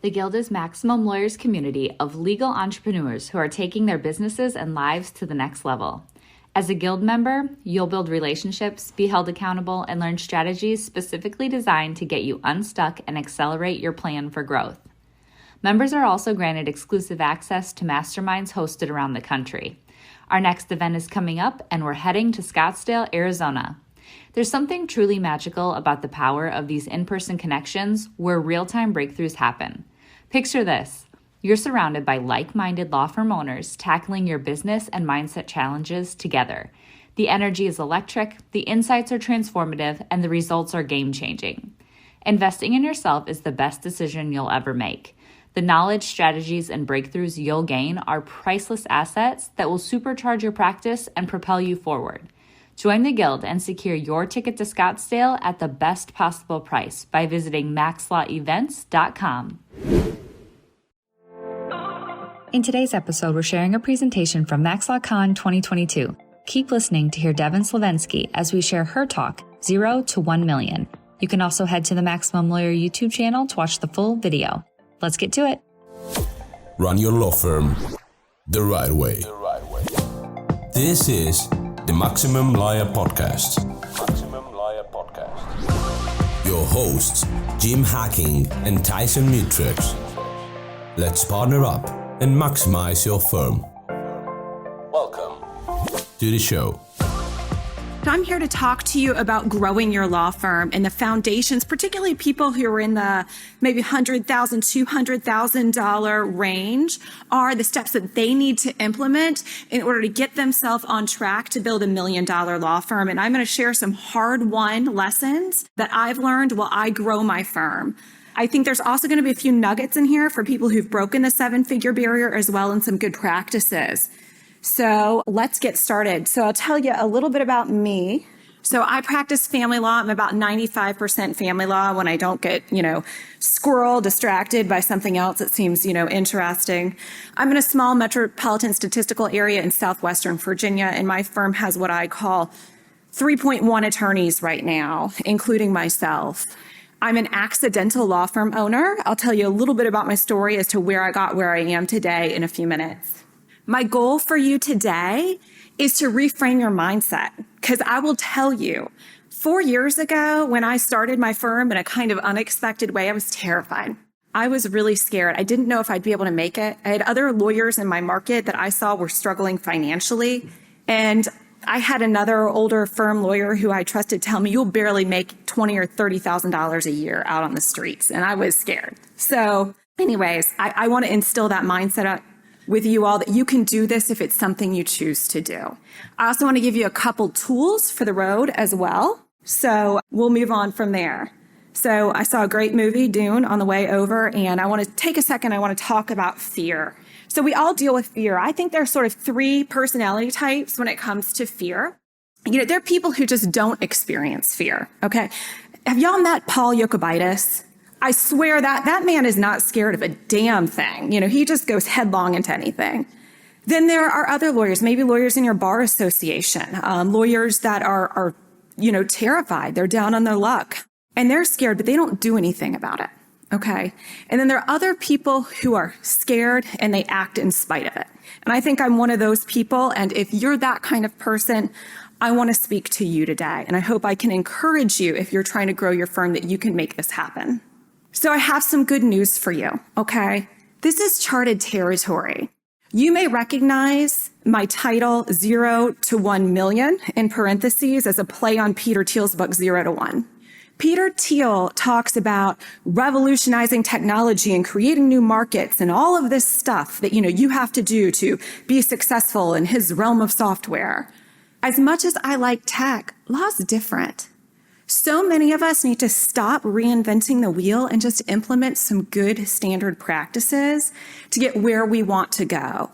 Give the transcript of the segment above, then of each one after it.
The Guild is Maximum Lawyers' community of legal entrepreneurs who are taking their businesses and lives to the next level. As a Guild member, you'll build relationships, be held accountable, and learn strategies specifically designed to get you unstuck and accelerate your plan for growth. Members are also granted exclusive access to masterminds hosted around the country. Our next event is coming up, and we're heading to Scottsdale, Arizona. There's something truly magical about the power of these in-person connections where real-time breakthroughs happen. Picture this. You're surrounded by like-minded law firm owners tackling your business and mindset challenges together. The energy is electric, the insights are transformative, and the results are game-changing. Investing in yourself is the best decision you'll ever make. The knowledge, strategies, and breakthroughs you'll gain are priceless assets that will supercharge your practice and propel you forward. Join the Guild and secure your ticket to Scottsdale at the best possible price by visiting maxlawevents.com. In today's episode, we're sharing a presentation from MaxLawCon 2022. Keep listening to hear Devon Slovsky as we share her talk, 0 to 1 million. You can also head to the Maximum Lawyer YouTube channel to watch the full video. Let's get to it. Run your law firm the right way. This is the Maximum Lawyer Podcast. Your hosts, Jim Hacking and Tyson Mutrux. Let's partner up and maximize your firm. Welcome to the show. I'm here to talk to you about growing your law firm and the foundations, particularly people who are in the maybe $100,000, $200,000 range, are the steps that they need to implement in order to get themselves on track to build $1 million law firm. And I'm going to share some hard-won lessons that I've learned while I grow my firm. I think there's also going to be a few nuggets in here for people who've broken the 7-figure barrier as well, and some good practices. So let's get started. So I'll tell you a little bit about me. So I practice family law. I'm about 95% family law when I don't get, distracted by something else that seems, interesting. I'm in a small metropolitan statistical area in southwestern Virginia, and my firm has what I call 3.1 attorneys right now, including myself. I'm an accidental law firm owner. I'll tell you a little bit about my story as to where I got where I am today in a few minutes. My goal for you today is to reframe your mindset, because I will tell you, 4 years ago when I started my firm in a kind of unexpected way, I was terrified. I was really scared. I didn't know if I'd be able to make it. I had other lawyers in my market that I saw were struggling financially, and I had another older firm lawyer who I trusted tell me, you'll barely make $20,000 or $30,000 a year out on the streets. And I was scared. So anyways, I want to instill that mindset up with you all that you can do this if it's something you choose to do. I also want to give you a couple tools for the road as well. So we'll move on from there. So I saw a great movie, Dune, on the way over, and I want to take a second. I want to talk about fear. So we all deal with fear. I think there are sort of 3 personality types when it comes to fear. There are people who just don't experience fear, okay? Have y'all met Paul Yacobitis? I swear that man is not scared of a damn thing. He just goes headlong into anything. Then there are other lawyers, maybe lawyers in your bar association, lawyers that are terrified. They're down on their luck, and they're scared, but they don't do anything about it. Okay. And then there are other people who are scared and they act in spite of it. And I think I'm one of those people. And if you're that kind of person, I want to speak to you today. And I hope I can encourage you, if you're trying to grow your firm, that you can make this happen. So I have some good news for you. Okay. This is charted territory. You may recognize my title, 0 to 1 million, in parentheses, as a play on Peter Thiel's book, 0 to 1. Peter Thiel talks about revolutionizing technology and creating new markets and all of this stuff that, you have to do to be successful in his realm of software. As much as I like tech, law's different. So many of us need to stop reinventing the wheel and just implement some good standard practices to get where we want to go.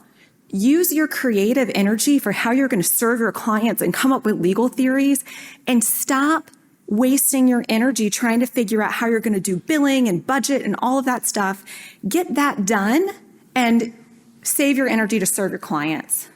Use your creative energy for how you're going to serve your clients and come up with legal theories, and stop wasting your energy trying to figure out how you're going to do billing and budget and all of that stuff. Get that done and save your energy to serve your clients.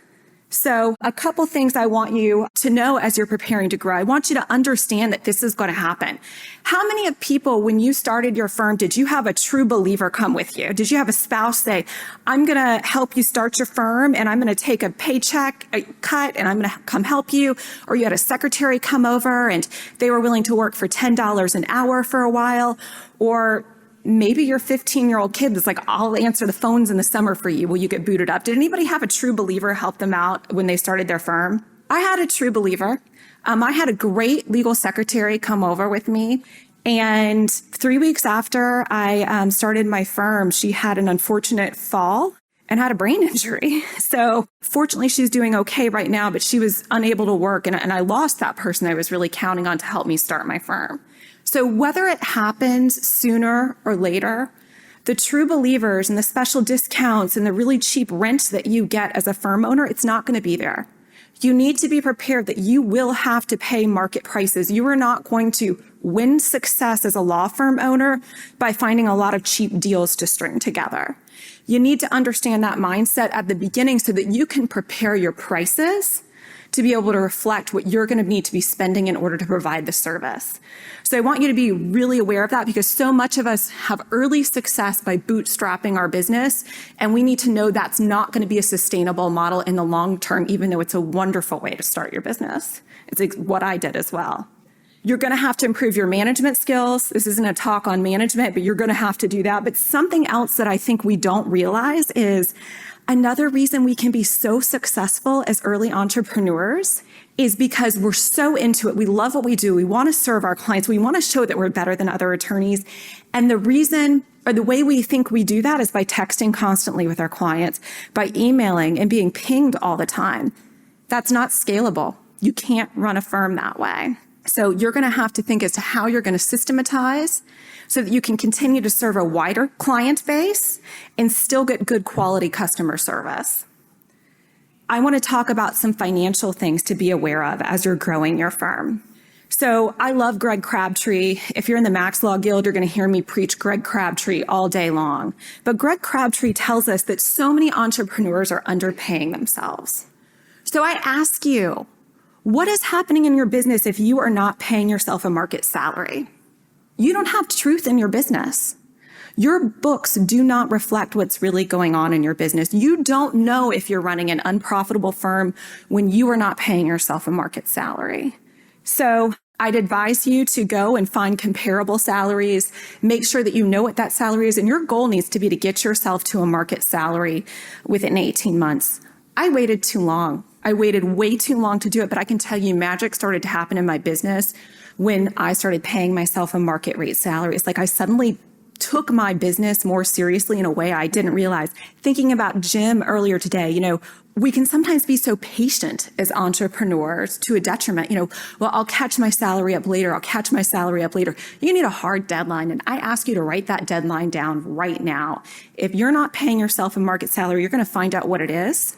So a couple things I want you to know as you're preparing to grow. I want you to understand that this is going to happen. How many of people, when you started your firm, did you have a true believer come with you? Did you have a spouse say, I'm going to help you start your firm and I'm going to take a paycheck cut and I'm going to come help you? Or you had a secretary come over and they were willing to work for $10 an hour for a while? Or maybe your 15-year-old kid is like, I'll answer the phones in the summer for you. Will you get booted up? Did anybody have a true believer help them out when they started their firm? I had a true believer. I had a great legal secretary come over with me. And 3 weeks after I started my firm, she had an unfortunate fall and had a brain injury. So fortunately, she's doing okay right now, but she was unable to work. And I lost that person I was really counting on to help me start my firm. So whether it happens sooner or later, the true believers and the special discounts and the really cheap rent that you get as a firm owner, it's not going to be there. You need to be prepared that you will have to pay market prices. You are not going to win success as a law firm owner by finding a lot of cheap deals to string together. You need to understand that mindset at the beginning so that you can prepare your prices to be able to reflect what you're going to need to be spending in order to provide the service. So I want you to be really aware of that because so much of us have early success by bootstrapping our business, and we need to know that's not going to be a sustainable model in the long term, even though it's a wonderful way to start your business. It's like what I did as well. You're going to have to improve your management skills. This isn't a talk on management, but you're going to have to do that. But something else that I think we don't realize is another reason we can be so successful as early entrepreneurs is because we're so into it. We love what we do. We want to serve our clients. We want to show that we're better than other attorneys. And the reason or the way we think we do that is by texting constantly with our clients, by emailing and being pinged all the time. That's not scalable. You can't run a firm that way. So you're going to have to think as to how you're going to systematize so that you can continue to serve a wider client base and still get good quality customer service. I want to talk about some financial things to be aware of as you're growing your firm. So I love Greg Crabtree. If you're in the Max Law Guild, you're going to hear me preach Greg Crabtree all day long. But Greg Crabtree tells us that so many entrepreneurs are underpaying themselves. So I ask you, what is happening in your business if you are not paying yourself a market salary? You don't have truth in your business. Your books do not reflect what's really going on in your business. You don't know if you're running an unprofitable firm when you are not paying yourself a market salary. So I'd advise you to go and find comparable salaries, make sure that you know what that salary is, and your goal needs to be to get yourself to a market salary within 18 months. I waited too long. I waited way too long to do it, but I can tell you magic started to happen in my business when I started paying myself a market rate salary. It's like I suddenly took my business more seriously in a way I didn't realize. Thinking about Jim earlier today, we can sometimes be so patient as entrepreneurs to a detriment. Well, I'll catch my salary up later. I'll catch my salary up later. You need a hard deadline. And I ask you to write that deadline down right now. If you're not paying yourself a market salary, you're going to find out what it is.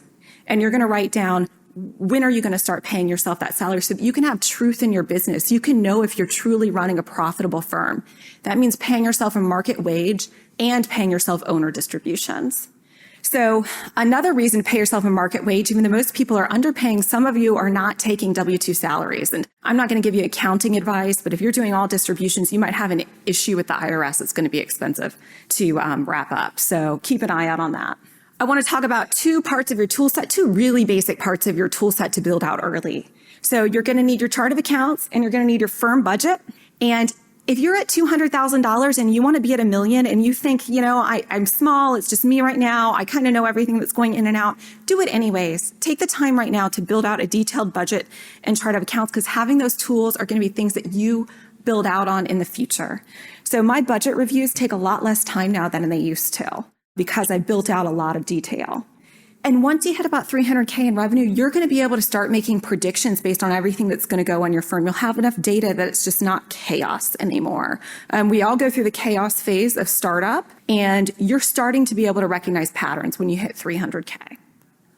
And you're going to write down, when are you going to start paying yourself that salary so that you can have truth in your business? You can know if you're truly running a profitable firm. That means paying yourself a market wage and paying yourself owner distributions. So another reason to pay yourself a market wage, even though most people are underpaying, some of you are not taking W-2 salaries. And I'm not going to give you accounting advice, but if you're doing all distributions, you might have an issue with the IRS. It's going to be expensive to wrap up. So keep an eye out on that. I want to talk about two parts of your tool set, two really basic parts of your tool set to build out early. So you're going to need your chart of accounts and you're going to need your firm budget. And if you're at $200,000 and you want to be at $1 million and you think, I'm small, it's just me right now, I kind of know everything that's going in and out, do it anyways. Take the time right now to build out a detailed budget and chart of accounts because having those tools are going to be things that you build out on in the future. So my budget reviews take a lot less time now than they used to, because I built out a lot of detail. And once you hit about $300K in revenue, you're going to be able to start making predictions based on everything that's going to go on your firm. You'll have enough data that it's just not chaos anymore. We all go through the chaos phase of startup, and you're starting to be able to recognize patterns when you hit $300K.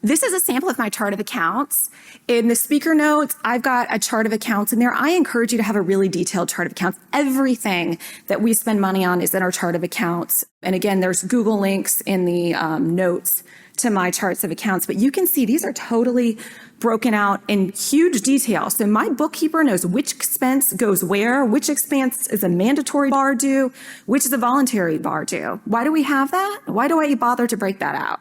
This is a sample of my chart of accounts. In the speaker notes, I've got a chart of accounts in there. I encourage you to have a really detailed chart of accounts. Everything that we spend money on is in our chart of accounts. And again, there's Google links in the notes to my charts of accounts, but you can see these are totally broken out in huge detail. So my bookkeeper knows which expense goes where, which expense is a mandatory bar due, which is a voluntary bar due. Why do we have that? Why do I bother to break that out?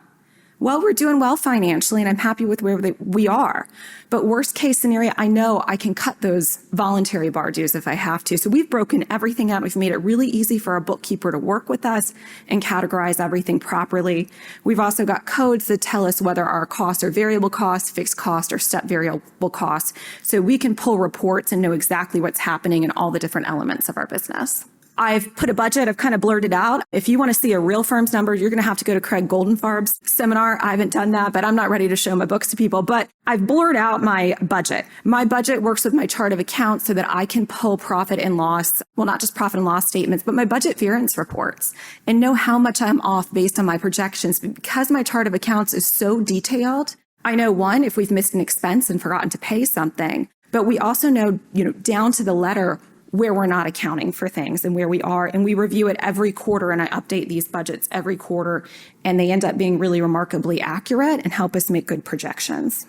Well, we're doing well financially, and I'm happy with where we are. But worst case scenario, I know I can cut those voluntary bar dues if I have to. So we've broken everything out. We've made it really easy for our bookkeeper to work with us and categorize everything properly. We've also got codes that tell us whether our costs are variable costs, fixed cost, or step variable costs. So we can pull reports and know exactly what's happening in all the different elements of our business. I've put a budget. I've kind of blurred it out. If you want to see a real firm's number, you're going to have to go to Craig Goldenfarb's seminar. I haven't done that, but I'm not ready to show my books to people. But I've blurred out my budget. My budget works with my chart of accounts so that I can pull profit and loss, well, not just profit and loss statements, but my budget variance reports and know how much I'm off based on my projections. But because my chart of accounts is so detailed, I know, one, if we've missed an expense and forgotten to pay something, but we also know, down to the letter, where we're not accounting for things and where we are. And we review it every quarter, and I update these budgets every quarter, and they end up being really remarkably accurate and help us make good projections.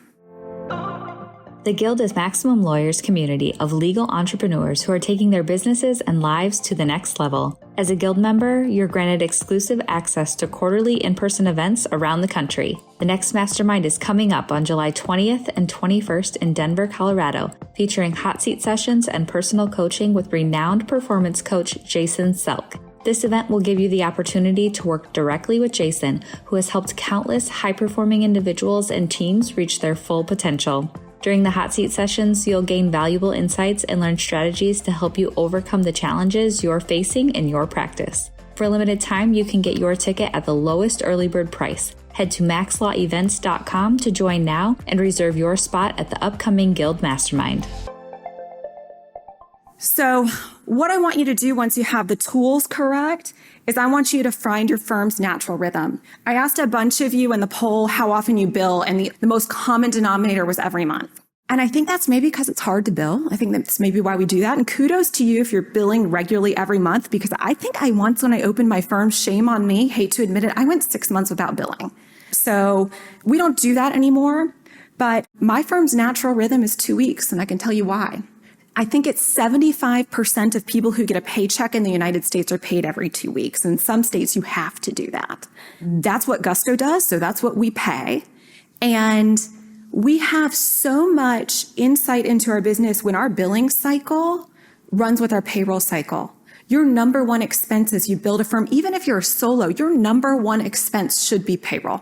The Guild is Maximum Lawyers' community of legal entrepreneurs who are taking their businesses and lives to the next level. As a Guild member, you're granted exclusive access to quarterly in-person events around the country. The next mastermind is coming up on July 20th and 21st in Denver, Colorado, featuring hot seat sessions and personal coaching with renowned performance coach Jason Selk. This event will give you the opportunity to work directly with Jason, who has helped countless high-performing individuals and teams reach their full potential. During the hot seat sessions, you'll gain valuable insights and learn strategies to help you overcome the challenges you're facing in your practice. For a limited time, you can get your ticket at the lowest early bird price. Head to maxlawevents.com to join now and reserve your spot at the upcoming Guild Mastermind. So what I want you to do once you have the tools correct is I want you to find your firm's natural rhythm. I asked a bunch of you in the poll how often you bill, and the most common denominator was every month. And I think that's maybe because it's hard to bill. I think that's maybe why we do that. And kudos to you if you're billing regularly every month, because I think when I opened my firm, shame on me, hate to admit it, I went 6 months without billing. So we don't do that anymore. But my firm's natural rhythm is 2 weeks, and I can tell you why. I think it's 75% of people who get a paycheck in the United States are paid every 2 weeks. In some states, you have to do that. That's what Gusto does, so that's what we pay. And we have so much insight into our business when our billing cycle runs with our payroll cycle. Your number one expense as you build a firm, even if you're a solo, your number one expense should be payroll.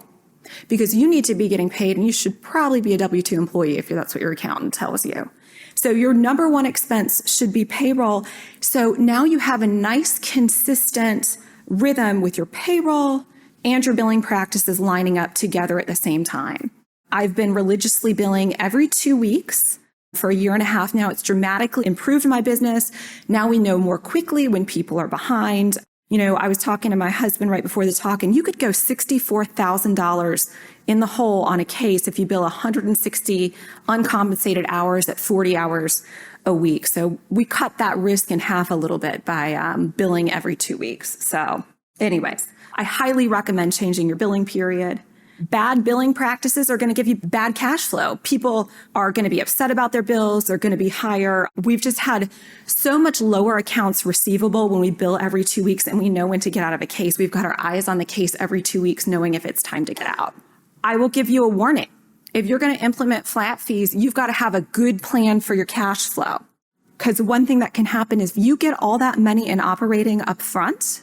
Because you need to be getting paid, and you should probably be a W-2 employee if that's what your accountant tells you. So your number one expense should be payroll. So now you have a nice, consistent rhythm with your payroll and your billing practices lining up together at the same time. I've been religiously billing every 2 weeks for a year and a half now. It's dramatically improved my business. Now we know more quickly when people are behind. I was talking to my husband right before the talk, and you could go $64,000 in the hole on a case if you bill 160 uncompensated hours at 40 hours a week. So we cut that risk in half a little bit by billing every 2 weeks. So anyways, I highly recommend changing your billing period. Bad billing practices are going to give you bad cash flow. People are going to be upset about their bills. They're going to be higher. We've just had so much lower accounts receivable when we bill every 2 weeks and we know when to get out of a case. We've got our eyes on the case every 2 weeks, knowing if it's time to get out. I will give you a warning. If you're going to implement flat fees, you've got to have a good plan for your cash flow. Because one thing that can happen is if you get all that money in operating up front,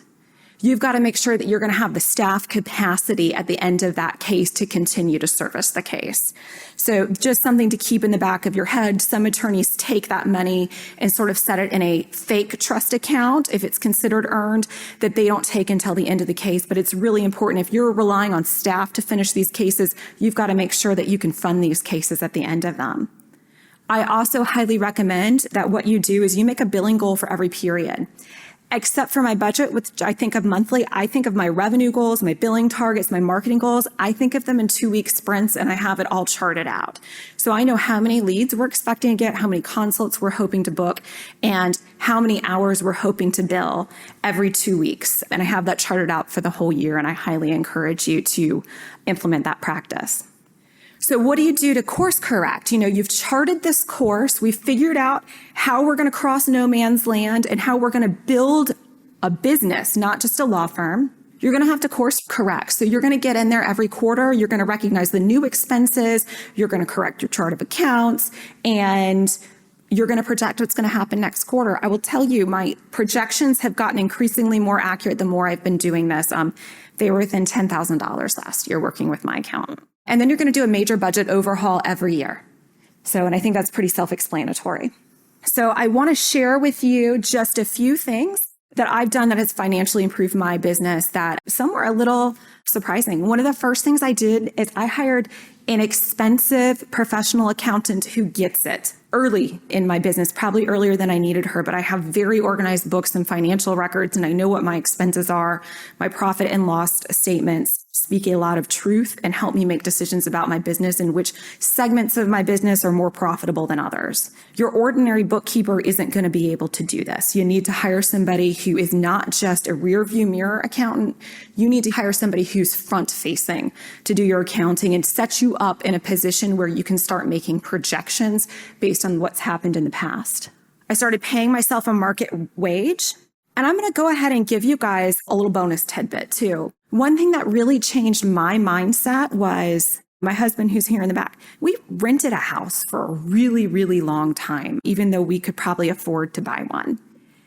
you've got to make sure that you're going to have the staff capacity at the end of that case to continue to service the case. So just something to keep in the back of your head. Some attorneys take that money and sort of set it in a fake trust account if it's considered earned that they don't take until the end of the case. But it's really important. If you're relying on staff to finish these cases, you've got to make sure that you can fund these cases at the end of them. I also highly recommend that what you do is you make a billing goal for every period. except for my budget, which I think of monthly. I think of my revenue goals, my billing targets, my marketing goals. I think of them in 2-week sprints, and I have it all charted out. So I know how many leads we're expecting to get, how many consults we're hoping to book, and how many hours we're hoping to bill every 2 weeks. And I have that charted out for the whole year, and I highly encourage you to implement that practice. So what do you do to course correct? You've charted this course. We've figured out how we're going to cross no man's land and how we're going to build a business, not just a law firm. You're going to have to course correct. So you're going to get in there every quarter. You're going to recognize the new expenses. You're going to correct your chart of accounts, and you're going to project what's going to happen next quarter. I will tell you, my projections have gotten increasingly more accurate the more I've been doing this. They were within $10,000 last year working with my accountant. And then you're going to do a major budget overhaul every year. And I think that's pretty self-explanatory. So I want to share with you just a few things that I've done that has financially improved my business that some were a little surprising. One of the first things I did is I hired an expensive professional accountant who gets it early in my business, probably earlier than I needed her, but I have very organized books and financial records, and I know what my expenses are. My profit and loss statements speak a lot of truth and help me make decisions about my business and which segments of my business are more profitable than others. Your ordinary bookkeeper isn't going to be able to do this. You need to hire somebody who is not just a rear view mirror accountant. You need to hire somebody who's front facing to do your accounting and set you up in a position where you can start making projections based on what's happened in the past. I started paying myself a market wage, and I'm going to go ahead and give you guys a little bonus tidbit too. One thing that really changed my mindset was my husband, who's here in the back. We rented a house for a really, really long time, even though we could probably afford to buy one.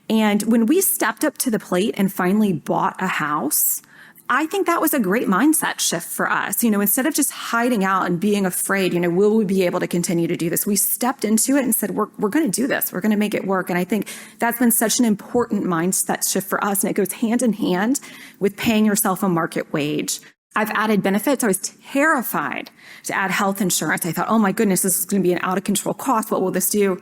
And when we stepped up to the plate and finally bought a house, I think that was a great mindset shift for us. Instead of just hiding out and being afraid, will we be able to continue to do this? We stepped into it and said, we're going to do this. We're going to make it work. And I think that's been such an important mindset shift for us. And it goes hand in hand with paying yourself a market wage. I've added benefits. I was terrified to add health insurance. I thought, oh my goodness, this is going to be an out of control cost. What will this do?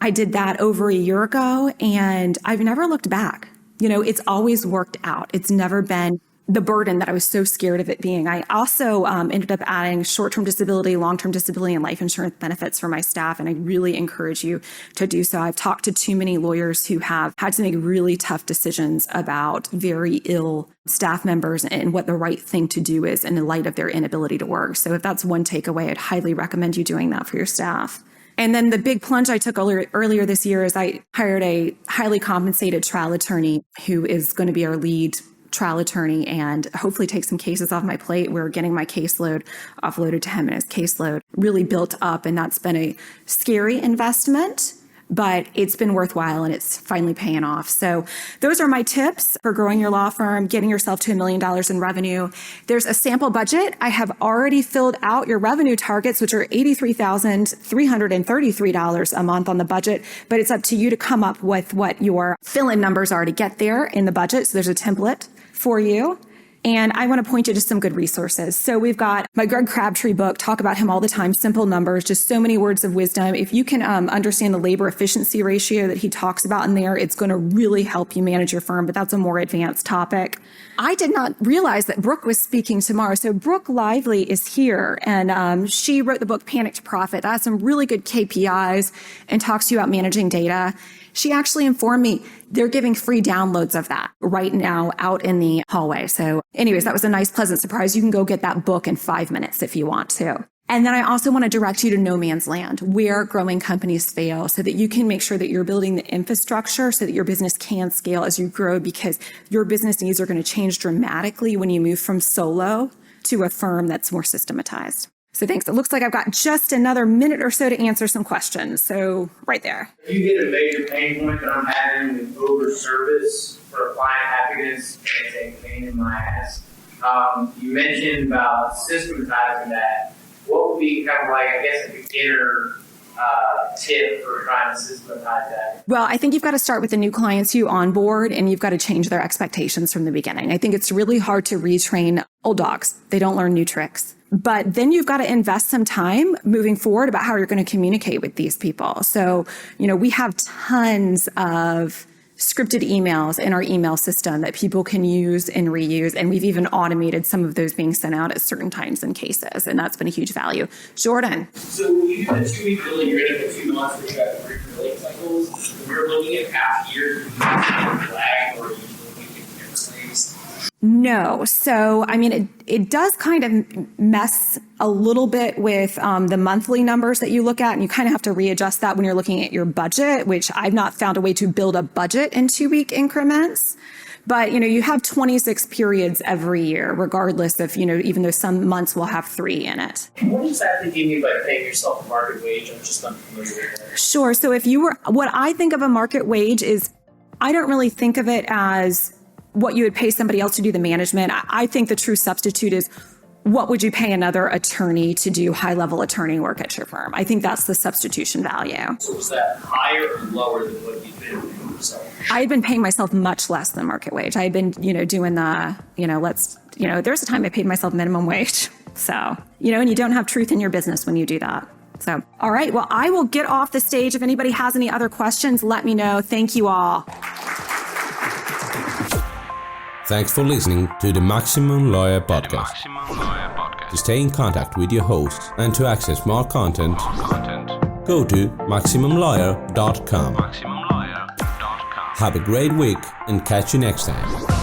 I did that over a year ago, and I've never looked back. It's always worked out. It's never been the burden that I was so scared of it being. I also ended up adding short-term disability, long-term disability, and life insurance benefits for my staff, and I really encourage you to do so. I've talked to too many lawyers who have had to make really tough decisions about very ill staff members and what the right thing to do is in the light of their inability to work. So if that's one takeaway, I'd highly recommend you doing that for your staff. And then the big plunge I took earlier this year is I hired a highly compensated trial attorney who is going to be our lead trial attorney and hopefully take some cases off my plate. We're getting my caseload offloaded to him, and his caseload really built up. And that's been a scary investment, but it's been worthwhile and it's finally paying off. So those are my tips for growing your law firm, getting yourself to $1 million in revenue. There's a sample budget. I have already filled out your revenue targets, which are $83,333 a month on the budget, but it's up to you to come up with what your fill-in numbers are to get there in the budget. So there's a template for you. And I want to point you to some good resources. So we've got my Greg Crabtree book, talk about him all the time, simple numbers, just so many words of wisdom. If you can understand the labor efficiency ratio that he talks about in there, it's going to really help you manage your firm, but that's a more advanced topic. I did not realize that Brooke was speaking tomorrow. So Brooke Lively is here, and she wrote the book Panic to Profit. That has some really good KPIs and talks to you about managing data. She actually informed me they're giving free downloads of that right now out in the hallway. So anyways, that was a nice, pleasant surprise. You can go get that book in 5 minutes if you want to. And then I also want to direct you to no man's land, where growing companies fail, so that you can make sure that you're building the infrastructure so that your business can scale as you grow, because your business needs are going to change dramatically when you move from solo to a firm that's more systematized. So thanks. It looks like I've got just another minute or so to answer some questions. So right there. You get a major pain point that I'm having with over service for client happiness. It's a pain in my ass. You mentioned about systematizing that. What would be kind of like, I guess, a beginner tip for trying to systematize that? Well, I think you've got to start with the new clients you onboard, and you've got to change their expectations from the beginning. I think it's really hard to retrain old dogs. They don't learn new tricks. But then you've got to invest some time moving forward about how you're going to communicate with these people. So, we have tons of scripted emails in our email system that people can use and reuse. And we've even automated some of those being sent out at certain times and cases. And that's been a huge value. Jordan. So when you do a 2-week billing, you're in it for 2 months, but you have 3 billing cycles. When you're looking at half years, do you flag or are you looking at different things? No. So, I mean, it does kind of mess a little bit with the monthly numbers that you look at, and you kind of have to readjust that when you're looking at your budget, which I've not found a way to build a budget in 2-week increments. But, you have 26 periods every year, regardless of, even though some months will have 3 in it. What exactly do you mean by paying yourself a market wage? I'm just unfamiliar with that. Sure. So what I think of a market wage is, I don't really think of it as what you would pay somebody else to do the management. I think the true substitute is, what would you pay another attorney to do high-level attorney work at your firm? I think that's the substitution value. So is that higher or lower than what you've been paying yourself? I had been paying myself much less than market wage. I had been, doing the, there's a time I paid myself minimum wage. So, and you don't have truth in your business when you do that. So, all right, well, I will get off the stage. If anybody has any other questions, let me know. Thank you all. Thanks for listening to the Maximum Lawyer Podcast. To stay in contact with your hosts and to access more content, go to MaximumLawyer.com. Have a great week and catch you next time.